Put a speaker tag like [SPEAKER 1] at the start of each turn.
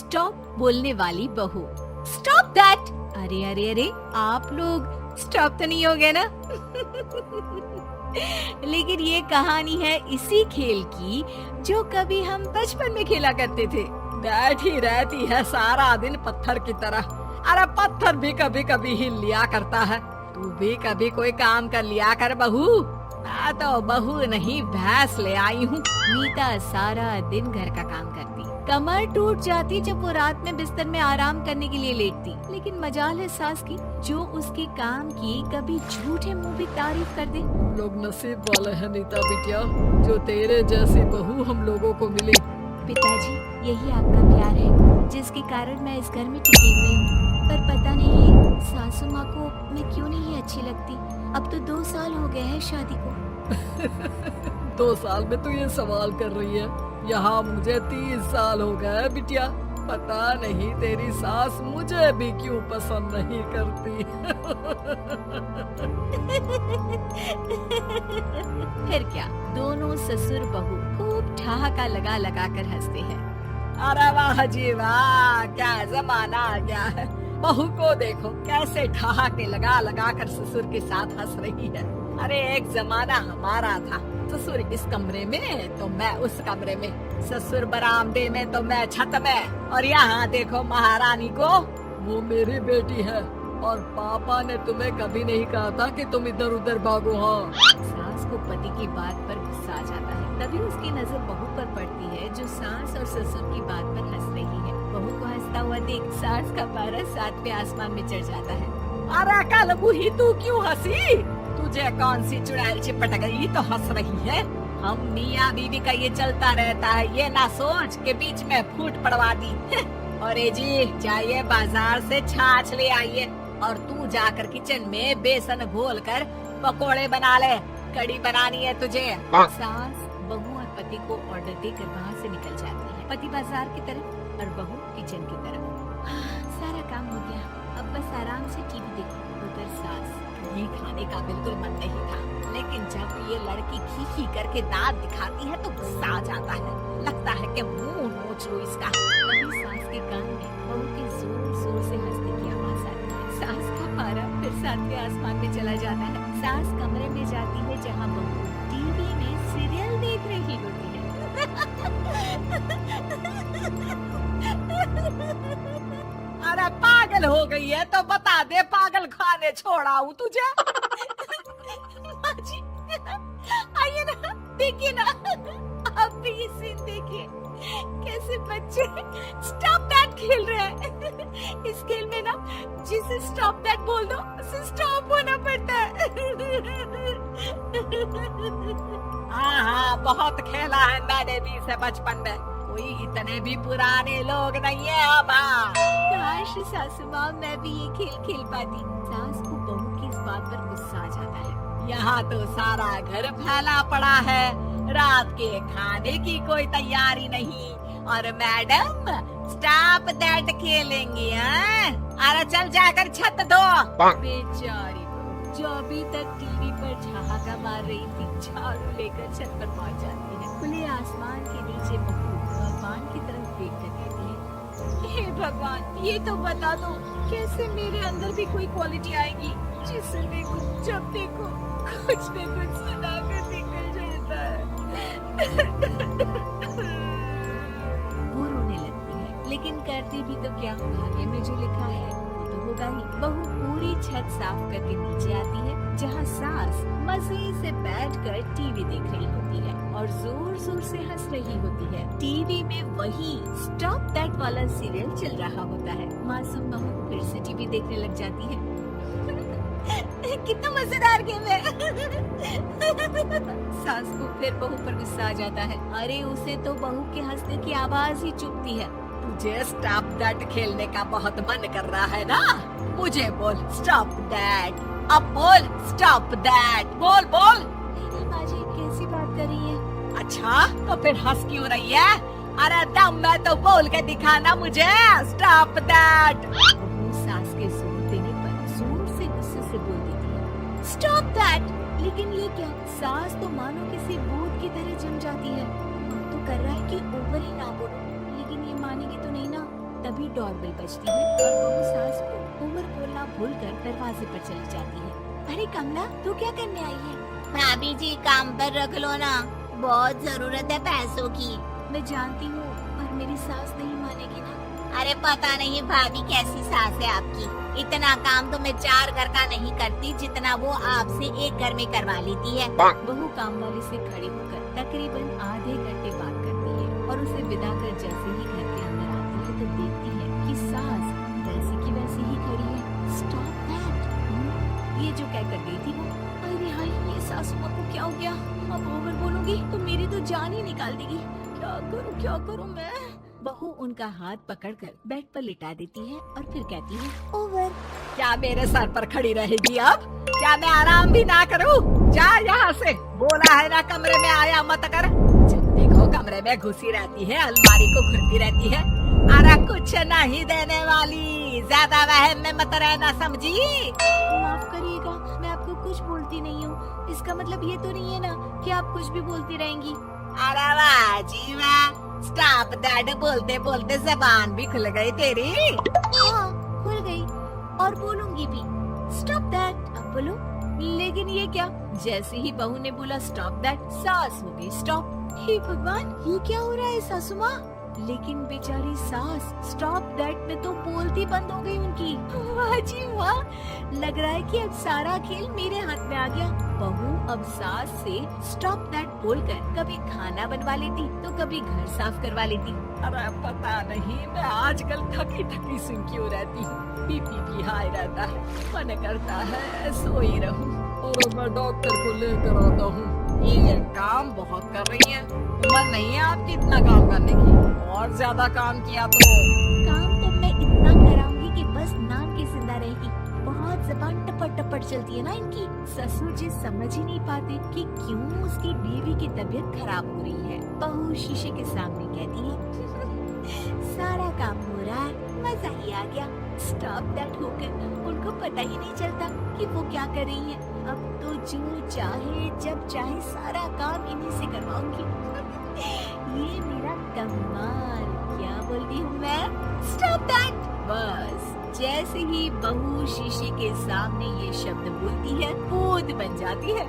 [SPEAKER 1] Stop बोलने वाली बहू। Stop that! अरे अरे अरे, आप लोग स्टॉप तो नहीं हो गए ना? लेकिन ये कहानी है इसी खेल की जो कभी हम बचपन में खेला करते थे। बैठी रहती है सारा दिन पत्थर की तरह। अरे पत्थर भी कभी कभी हिल लिया करता है। तू भी कभी कोई काम कर लिया कर बहू। मैं तो बहू नहीं भैंस ले आई हूँ। नीता सारा दिन घर का काम करती, कमर टूट जाती जब वो रात में बिस्तर में आराम करने के लिए लेटती। लेकिन मजाल है सास की, जो उसके काम की कभी झूठे मुंह भी तारीफ कर दे।
[SPEAKER 2] लोग नसीब वाले हैं नीता बिटिया, जो तेरे जैसी बहू हम लोगों को मिली।
[SPEAKER 1] पिताजी, यही आपका प्यार है जिसके कारण मैं इस घर में टिकी हुई हूँ। पर पता नहीं सासू माँ को मैं क्यों नहीं अच्छी लगती। अब तो 2 साल हो गए हैं शादी को।
[SPEAKER 2] 2 साल में तू ये सवाल कर रही है? यहाँ मुझे 30 साल हो गए बिटिया। पता नहीं तेरी सास मुझे भी क्यों पसंद नहीं करती।
[SPEAKER 1] फिर क्या, दोनों ससुर बहू खूब ठहाका लगा लगा कर हंसते हैं।
[SPEAKER 2] अरे वाह जी वाह, क्या जमाना आ गया है। बहू को देखो कैसे ठहाके लगा लगा कर ससुर के साथ हंस रही है। अरे एक जमाना हमारा था, ससुर इस कमरे में तो मैं उस कमरे में, ससुर बरामदे में तो मैं छत में। और यहाँ देखो महारानी को, वो मेरी बेटी है और पापा ने तुम्हें कभी नहीं कहा था कि तुम इधर उधर भागो। हाँ,
[SPEAKER 1] सास को पति की बात पर गुस्सा आ जाता है। तभी उसकी नजर बहू पर पड़ती है जो सास और ससुर की बात पर हंस रही है। बहू को हंसता हुआ देख सास का पारा 7वें आसमान में चढ़ जाता है।
[SPEAKER 2] अरे कल बुही, तू क्यों हंसी? तुझे कौन सी चुड़ैल चिपट गई तो हंस रही है? हम मियाँ बीवी का ये चलता रहता है, ये ना सोच के बीच में फूट पड़वा दी। और जी जाइए बाजार से छाछ ले आइए और तू जाकर किचन में बेसन घोल कर पकोड़े बना ले, कड़ी बनानी है तुझे।
[SPEAKER 1] सास बहू और पति को ऑर्डर देकर वहाँ से निकल जाती है। पति बाजार की तरफ और बहू किचन की तरफ। सारा काम हो गया, अब बस आराम से टीवी देखो। उधर सास, घी खाने का बिल्कुल मन नहीं था, लेकिन जब ये लड़की खी खी करके दांत दिखाती है तो गुस्सा आ जाता है। लगता है कि मुंह नोच लो इसका। तभी सास के कान में बहू के जोर जोर से हंसने की आवाज आती है। सास का पारा फिर 7वें आसमान में चला जाता है। सास कमरे में जाती है जहाँ बहू टीवी में सीरियल देख रही होती है।
[SPEAKER 2] अरे पागल हो गई है तो बता दे, पागल खाने छोड़ाऊं तुझे?
[SPEAKER 1] माँ जी, आइए ना, देखिए ना, आप भी ये सीन देखिए, कैसे बच्चे स्टॉप दैट खेल रहे हैं। इस खेल में ना जिसे स्टॉप दैट बोल दो उसे स्टॉप होना पड़ता है।
[SPEAKER 2] हाँ हाँ, बहुत खेला है मैंने भी इसे बचपन में। कोई इतने भी पुराने लोग नहीं है अब।
[SPEAKER 1] काश सासू माँ मैं भी ये खेल खेल पाती। सास को बहू की इस बात पर गुस्सा आ जाता है।
[SPEAKER 2] यहाँ तो सारा घर फैला पड़ा है, रात के खाने की कोई तैयारी नहीं, और मैडम स्टॉप दैट खेलेंगी। अरे चल जाकर छत धो।
[SPEAKER 1] बेचारी बहू जो अभी तक टीवी पर ठहाका मार रही थी, झाड़ू लेकर छत पर पहुंच जाती है। खुले आसमान के नीचे बहू भगवान की तरफ देख कर कहती है, हे भगवान, ये तो बता दो कैसे मेरे अंदर भी कोई क्वालिटी आएगी जिससे देखो जब देखो कुछ न कुछ सुना कर निकल जाता है। वो रोने लगती है, लेकिन करती भी तो क्या, भाग्य में जो लिखा है वो तो होगा ही। बहू पूरी छत साफ करके नीचे आती है जहाँ सास मजे से बैठकर टीवी देख रही होती है और जोर जोर से हंस रही होती है। टीवी में वही स्टॉप दैट वाला सीरियल चल रहा होता है। मासूम बहू फिर से टीवी देखने लग जाती है। कितना मजेदार गेम है। सास को फिर बहू पर गुस्सा आ जाता है। अरे उसे तो बहू के हंसने की आवाज ही चुभती है।
[SPEAKER 2] तुझे स्टॉप दैट खेलने का बहुत मन कर रहा है ना? मुझे बोल स्टॉप दैट, अब बोल स्टॉप दैट, बोल बोल।
[SPEAKER 1] नहीं माँ जी, कैसी बात कर रही है?
[SPEAKER 2] अच्छा तो फिर हंस क्यों रही है? अरे दम में तो बोल के दिखाना मुझे स्टॉप दैट।
[SPEAKER 1] बहू सास के जोर देने पर जोर से गुस्से से बोल देती है, स्टॉप दैट। लेकिन ये क्या, सास तो मानो किसी भूत की तरह जम जाती है। मन तो कर रहा है कि ओवर ही ना बोलो, लेकिन ये मानेगी तो नहीं ना। तभी डोरबेल बजती है और बहू सास को ओवर बोलना भूलकर दरवाजे पर चली जाती है। अरे कमला, तू क्या करने आई है?
[SPEAKER 3] भाभी जी काम पर रख लो ना, बहुत जरूरत है पैसों की।
[SPEAKER 1] मैं जानती हूँ पर मेरी सास नहीं मानेगी ना।
[SPEAKER 3] अरे पता नहीं भाभी कैसी सास है आपकी, इतना काम तो मैं 4 घर का नहीं करती जितना वो आपसे एक घर में करवा लेती है।
[SPEAKER 1] बहू काम वाली से खड़ी होकर तकरीबन आधे घंटे बात करती है और उसे विदा कर जैसे ही घर के अंदर आती है तो देखती है कि सास वैसी की वैसी ही खड़ी है। स्टॉप दैट, ये जो कह कर गई थी वो। अरे हाय, ये सासू माँ को क्या हो गया? अब ओवर बोलूंगी तो मेरी तो जान ही निकाल देगी। क्या करूँ मैं? बहू उनका हाथ पकड़कर बेड पर लिटा देती है और फिर कहती है, ओवर।
[SPEAKER 2] क्या मेरे सर पर खड़ी रहेगी अब? क्या मैं आराम भी ना करूं? जा यहाँ से, बोला है ना कमरे में आया मत कर। जब देखो कमरे में घुसी रहती है, अलमारी को घुरती रहती है। अरे कुछ नहीं देने वाली, ज्यादा वहम में मत रहना, समझी?
[SPEAKER 1] माफ करिएगा, मैं आपको कुछ बोलती नहीं हूँ। इसका मतलब ये तो नहीं है ना कि आप कुछ भी बोलती रहेंगी।
[SPEAKER 2] अरे वाह जी वाह, स्टॉप दैट बोलते बोलते जबान भी खुल गई तेरी।
[SPEAKER 1] हाँ, खुल गई और बोलूंगी भी। स्टॉप दैट, अब बोलो। लेकिन ये क्या? जैसे ही बहू ने बोला स्टॉप दैट, सास हो गई स्टॉप। हे भगवान, ये क्या हो रहा है सासू माँ? लेकिन बेचारी सास स्टॉप दैट में तो बोलती बंद हो गई उनकी। वाह जी वाह, लग रहा है कि अब सारा खेल मेरे हाथ में आ गया। बहू अब सास से स्टॉप दैट बोलकर कभी खाना बनवा लेती तो कभी घर साफ करवा लेती।
[SPEAKER 2] अरे पता नहीं, मैं आजकल थकी थकी सी क्यों रहती हूँ। बीपी भी हाई रहता है, मन करता है सो ही रहूं। और मैं डॉक्टर को लेकर आता हूँ। ये काम बहुत कर रही है, उम्र नहीं है आपकी इतना काम करने की। और ज्यादा काम किया तो
[SPEAKER 1] काम तो मैं इतना कराऊंगी कि बस नाम की जिंदा रहेगी। बहुत जबान टपट टपट चलती है ना इनकी। ससुर जी समझ ही नहीं पाते कि क्यों उसकी बीवी की तबीयत खराब हो रही है। बहू शीशे के सामने कहती है, सारा काम हो रहा है, मजा ही आ गया। स्टॉप दैट होकर उनको पता ही नहीं चलता कि वो क्या कर रही है। अब तो जो चाहे जब चाहे सारा काम इन्हीं से करवाऊंगी। ये मेरा कमाल, क्या बोलती हूँ मैं? Stop that. बस जैसे ही बहू शीशे के सामने ये शब्द बोलती है, भूत बन जाती है।